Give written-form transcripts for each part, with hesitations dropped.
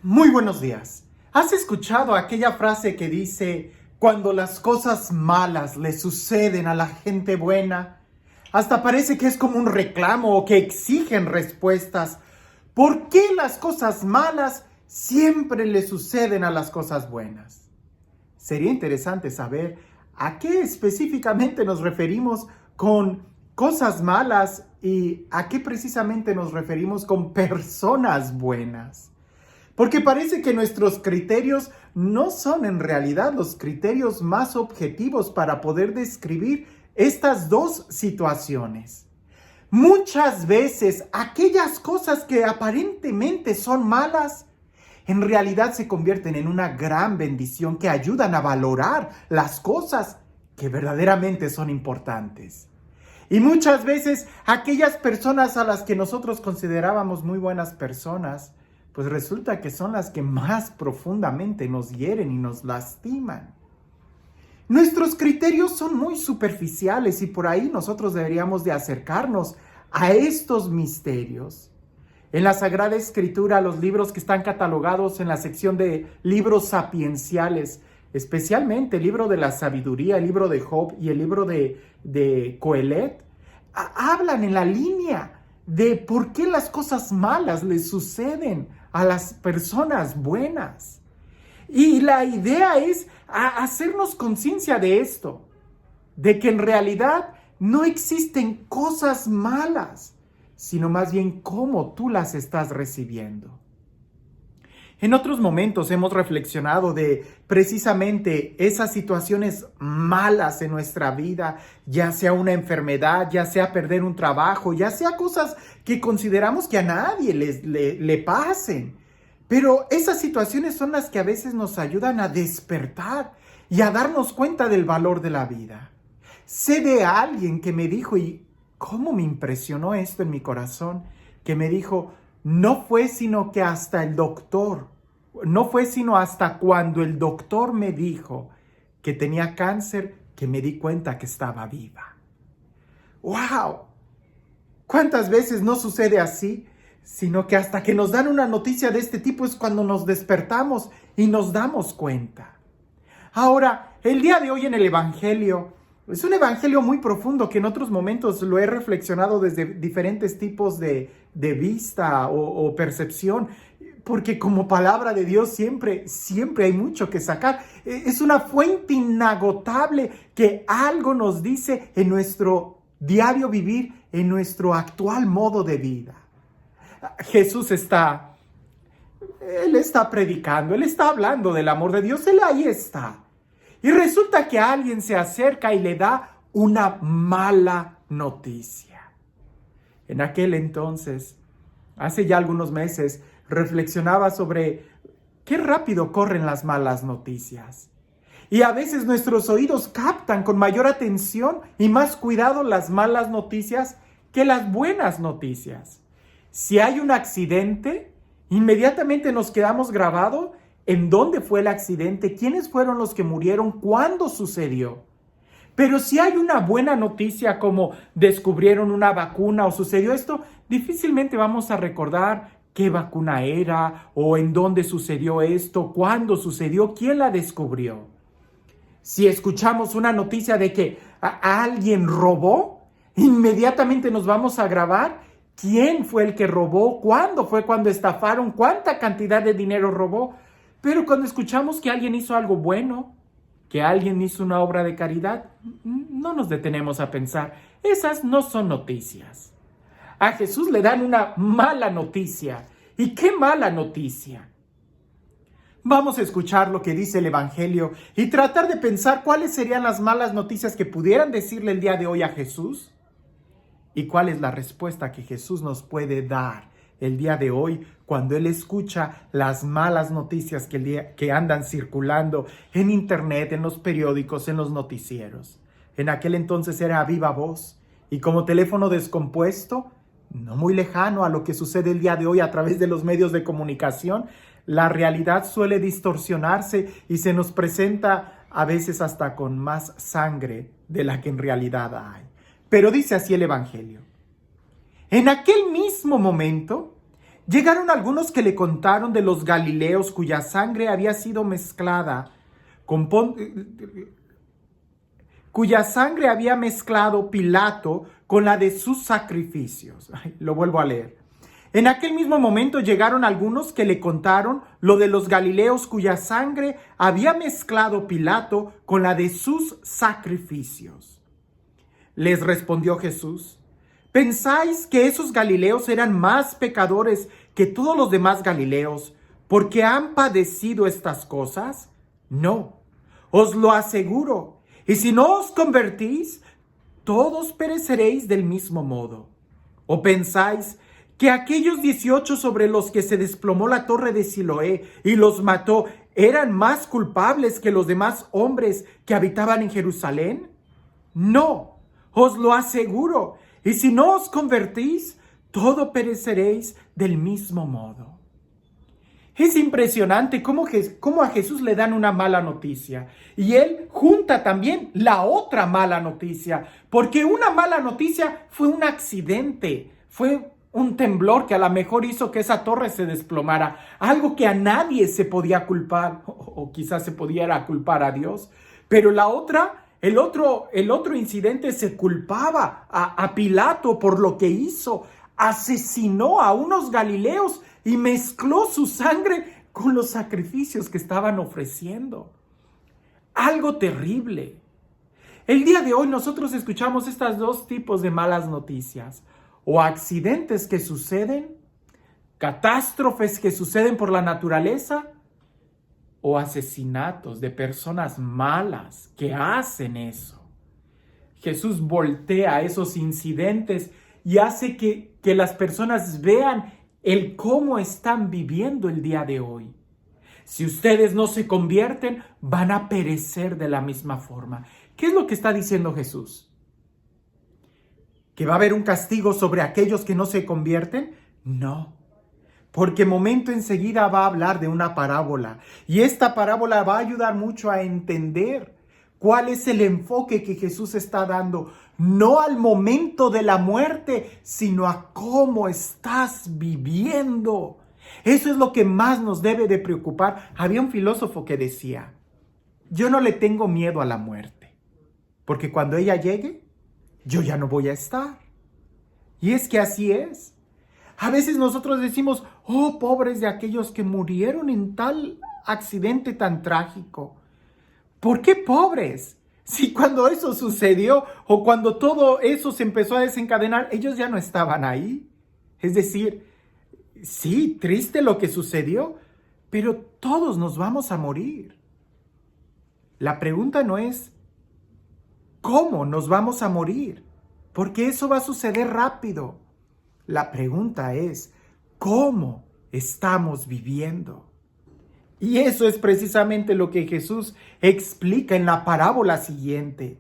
Muy buenos días. ¿Has escuchado aquella frase que dice, cuando las cosas malas le suceden a la gente buena, hasta parece que es como un reclamo o que exigen respuestas? ¿Por qué las cosas malas siempre le suceden a las cosas buenas? Sería interesante saber a qué específicamente nos referimos con cosas malas y a qué precisamente nos referimos con personas buenas. Porque parece que nuestros criterios no son en realidad los criterios más objetivos para poder describir estas dos situaciones. Muchas veces aquellas cosas que aparentemente son malas, en realidad se convierten en una gran bendición que ayudan a valorar las cosas que verdaderamente son importantes. Y muchas veces aquellas personas a las que nosotros considerábamos muy buenas personas, pues resulta que son las que más profundamente nos hieren y nos lastiman. Nuestros criterios son muy superficiales y por ahí nosotros deberíamos de acercarnos a estos misterios. En la Sagrada Escritura, los libros que están catalogados en la sección de libros sapienciales, especialmente el libro de la sabiduría, el libro de Job y el libro de Coelet, hablan en la línea de por qué las cosas malas les suceden a las personas buenas. Y la idea es hacernos conciencia de esto, de que en realidad no existen cosas malas, sino más bien cómo tú las estás recibiendo. En otros momentos hemos reflexionado de precisamente esas situaciones malas en nuestra vida, ya sea una enfermedad, ya sea perder un trabajo, ya sea cosas que consideramos que a nadie le pasen. Pero esas situaciones son las que a veces nos ayudan a despertar y a darnos cuenta del valor de la vida. Sé de alguien que me dijo, y cómo me impresionó esto en mi corazón, que me dijo, no fue sino hasta cuando el doctor me dijo que tenía cáncer que me di cuenta que estaba viva. ¡Wow! ¿Cuántas veces no sucede así? Sino que hasta que nos dan una noticia de este tipo es cuando nos despertamos y nos damos cuenta. Ahora, el día de hoy en el Evangelio, es un evangelio muy profundo que en otros momentos lo he reflexionado desde diferentes tipos de vista o percepción, porque como palabra de Dios siempre hay mucho que sacar. Es una fuente inagotable que algo nos dice en nuestro diario vivir, en nuestro actual modo de vida. Jesús está predicando, Él está hablando del amor de Dios, Él ahí está. Y resulta que alguien se acerca y le da una mala noticia. En aquel entonces, hace ya algunos meses, reflexionaba sobre qué rápido corren las malas noticias. Y a veces nuestros oídos captan con mayor atención y más cuidado las malas noticias que las buenas noticias. Si hay un accidente, inmediatamente nos quedamos grabados en dónde fue el accidente, quiénes fueron los que murieron, cuándo sucedió. Pero si hay una buena noticia como descubrieron una vacuna o sucedió esto, difícilmente vamos a recordar qué vacuna era o en dónde sucedió esto, cuándo sucedió, quién la descubrió. Si escuchamos una noticia de que alguien robó, inmediatamente nos vamos a grabar quién fue el que robó, cuándo fue cuando estafaron, cuánta cantidad de dinero robó. Pero cuando escuchamos que alguien hizo algo bueno, que alguien hizo una obra de caridad, no nos detenemos a pensar. Esas no son noticias. A Jesús le dan una mala noticia. ¿Y qué mala noticia? Vamos a escuchar lo que dice el Evangelio y tratar de pensar cuáles serían las malas noticias que pudieran decirle el día de hoy a Jesús y cuál es la respuesta que Jesús nos puede dar el día de hoy cuando Él escucha las malas noticias que andan circulando en internet, en los periódicos, en los noticieros. En aquel entonces era a viva voz y como teléfono descompuesto, no muy lejano a lo que sucede el día de hoy a través de los medios de comunicación, la realidad suele distorsionarse y se nos presenta a veces hasta con más sangre de la que en realidad hay. Pero dice así el Evangelio. En aquel mismo momento Llegaron algunos que le contaron de los galileos cuya sangre había sido mezclada cuya sangre había mezclado Pilato con la de sus sacrificios. Ay, lo vuelvo a leer. En aquel mismo momento llegaron algunos que le contaron lo de los galileos cuya sangre había mezclado Pilato con la de sus sacrificios. Les respondió Jesús: ¿pensáis que esos galileos eran más pecadores que todos los demás galileos porque han padecido estas cosas? No, os lo aseguro. Y si no os convertís, todos pereceréis del mismo modo. ¿O pensáis que aquellos 18 sobre los que se desplomó la torre de Siloé y los mató eran más culpables que los demás hombres que habitaban en Jerusalén? No, os lo aseguro. Y si no os convertís, todos pereceréis del mismo modo. Es impresionante cómo a Jesús le dan una mala noticia. Y él junta también la otra mala noticia. Porque una mala noticia fue un accidente. Fue un temblor que a lo mejor hizo que esa torre se desplomara. Algo que a nadie se podía culpar. O quizás se pudiera culpar a Dios. Pero el otro incidente se culpaba a Pilato por lo que hizo. Asesinó a unos galileos y mezcló su sangre con los sacrificios que estaban ofreciendo. Algo terrible. El día de hoy nosotros escuchamos estos dos tipos de malas noticias. O accidentes que suceden, catástrofes que suceden por la naturaleza, o asesinatos de personas malas que hacen eso. Jesús voltea esos incidentes y hace que las personas vean el cómo están viviendo el día de hoy. Si ustedes no se convierten, van a perecer de la misma forma. ¿Qué es lo que está diciendo Jesús? ¿Que va a haber un castigo sobre aquellos que no se convierten? No, porque momento enseguida va a hablar de una parábola. Y esta parábola va a ayudar mucho a entender cuál es el enfoque que Jesús está dando. No al momento de la muerte, sino a cómo estás viviendo. Eso es lo que más nos debe de preocupar. Había un filósofo que decía: yo no le tengo miedo a la muerte, porque cuando ella llegue, yo ya no voy a estar. Y es que así es. A veces nosotros decimos: oh, pobres de aquellos que murieron en tal accidente tan trágico. ¿Por qué pobres? Si cuando eso sucedió o cuando todo eso se empezó a desencadenar, ellos ya no estaban ahí. Es decir, sí, triste lo que sucedió, pero todos nos vamos a morir. La pregunta no es cómo nos vamos a morir, porque eso va a suceder rápido. La pregunta es cómo estamos viviendo. Y eso es precisamente lo que Jesús explica en la parábola siguiente.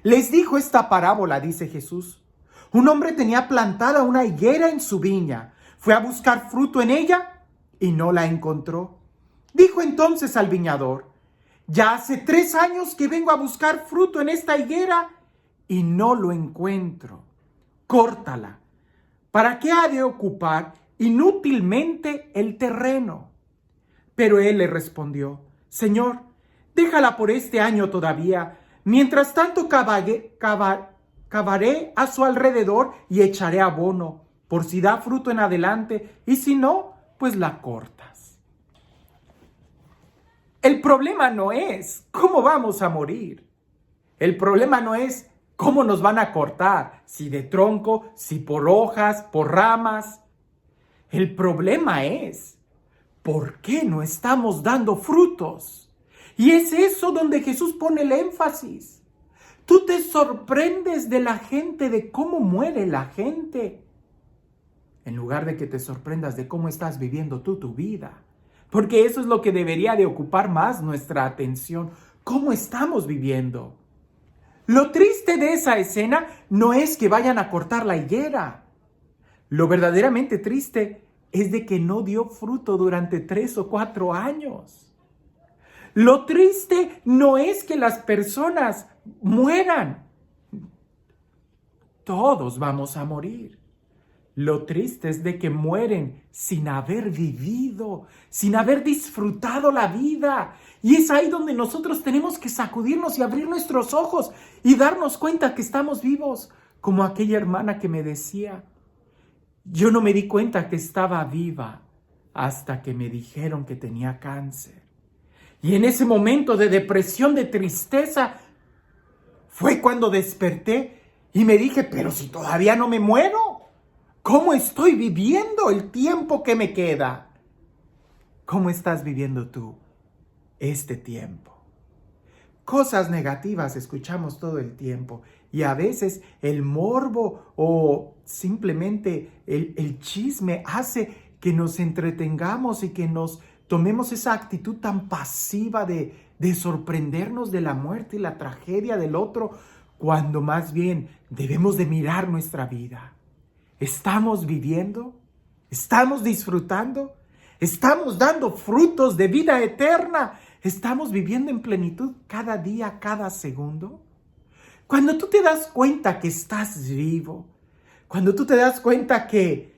Les dijo esta parábola, dice Jesús: un hombre tenía plantada una higuera en su viña. Fue a buscar fruto en ella y no la encontró. Dijo entonces al viñador: ya hace 3 años que vengo a buscar fruto en esta higuera y no lo encuentro. Córtala. ¿Para qué ha de ocupar inútilmente el terreno? Pero él le respondió: Señor, déjala por este año todavía. Mientras tanto cavaré a su alrededor y echaré abono, por si da fruto en adelante, y si no, pues la cortas. El problema no es cómo vamos a morir. El problema no es cómo nos van a cortar, si de tronco, si por hojas, por ramas. El problema es ¿por qué no estamos dando frutos? Y es eso donde Jesús pone el énfasis. Tú te sorprendes de la gente, de cómo muere la gente, en lugar de que te sorprendas de cómo estás viviendo tú tu vida. Porque eso es lo que debería de ocupar más nuestra atención. ¿Cómo estamos viviendo? Lo triste de esa escena no es que vayan a cortar la higuera. Lo verdaderamente triste es de que no dio fruto durante 3 o 4 años. Lo triste no es que las personas mueran. Todos vamos a morir. Lo triste es de que mueren sin haber vivido, sin haber disfrutado la vida. Y es ahí donde nosotros tenemos que sacudirnos y abrir nuestros ojos y darnos cuenta que estamos vivos. Como aquella hermana que me decía, yo no me di cuenta que estaba viva hasta que me dijeron que tenía cáncer. Y en ese momento de depresión, de tristeza, fue cuando desperté y me dije, pero si todavía no me muero, ¿cómo estoy viviendo el tiempo que me queda? ¿Cómo estás viviendo tú este tiempo? Cosas negativas escuchamos todo el tiempo y a veces el morbo o simplemente el chisme hace que nos entretengamos y que nos tomemos esa actitud tan pasiva de sorprendernos de la muerte y la tragedia del otro, cuando más bien debemos de mirar nuestra vida. ¿Estamos viviendo? ¿Estamos disfrutando? ¿Estamos dando frutos de vida eterna? ¿Estamos viviendo en plenitud cada día, cada segundo? Cuando tú te das cuenta que estás vivo, cuando tú te das cuenta que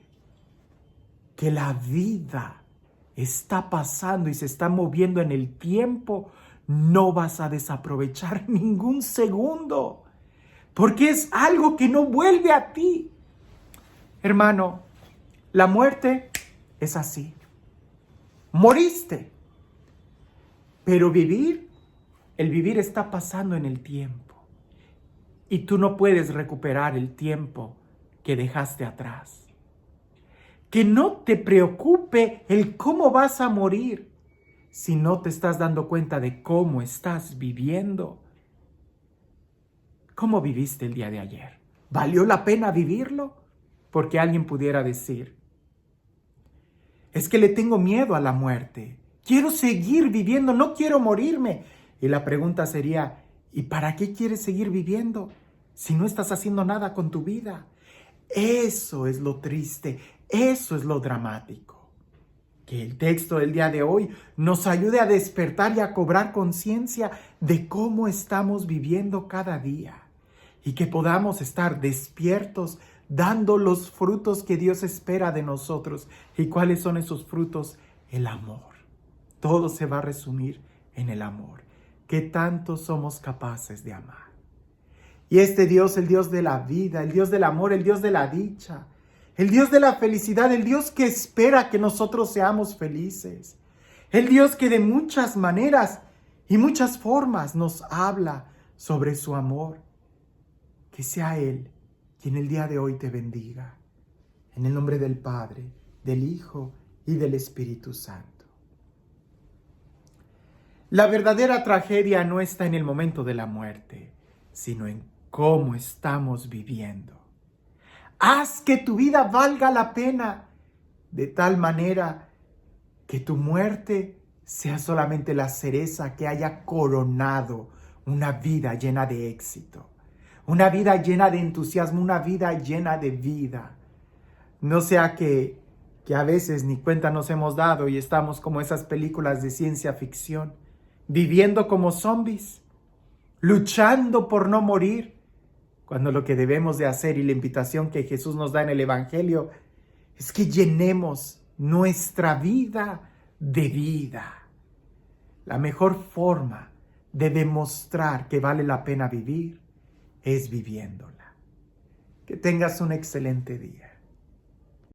la vida está pasando y se está moviendo en el tiempo, no vas a desaprovechar ningún segundo, porque es algo que no vuelve a ti. Hermano, la muerte es así. Moriste. Pero el vivir está pasando en el tiempo. Y tú no puedes recuperar el tiempo que dejaste atrás. Que no te preocupe el cómo vas a morir si no te estás dando cuenta de cómo estás viviendo. ¿Cómo viviste el día de ayer? ¿Valió la pena vivirlo? Porque alguien pudiera decir, es que le tengo miedo a la muerte. Quiero seguir viviendo, no quiero morirme. Y la pregunta sería, ¿y para qué quieres seguir viviendo si no estás haciendo nada con tu vida? Eso es lo triste, eso es lo dramático. Que el texto del día de hoy nos ayude a despertar y a cobrar conciencia de cómo estamos viviendo cada día. Y que podamos estar despiertos, dando los frutos que Dios espera de nosotros. ¿Y cuáles son esos frutos? El amor. Todo se va a resumir en el amor. ¿Qué tanto somos capaces de amar? Y este Dios, el Dios de la vida, el Dios del amor, el Dios de la dicha, el Dios de la felicidad, el Dios que espera que nosotros seamos felices, el Dios que de muchas maneras y muchas formas nos habla sobre su amor. Que sea Él quien el día de hoy te bendiga. En el nombre del Padre, del Hijo y del Espíritu Santo. La verdadera tragedia no está en el momento de la muerte, sino en cómo estamos viviendo. Haz que tu vida valga la pena, de tal manera que tu muerte sea solamente la cereza que haya coronado una vida llena de éxito. Una vida llena de entusiasmo, una vida llena de vida. No sea que a veces ni cuenta nos hemos dado y estamos como esas películas de ciencia ficción, viviendo como zombies, luchando por no morir, cuando lo que debemos de hacer y la invitación que Jesús nos da en el Evangelio es que llenemos nuestra vida de vida. La mejor forma de demostrar que vale la pena vivir es viviéndola. Que tengas un excelente día.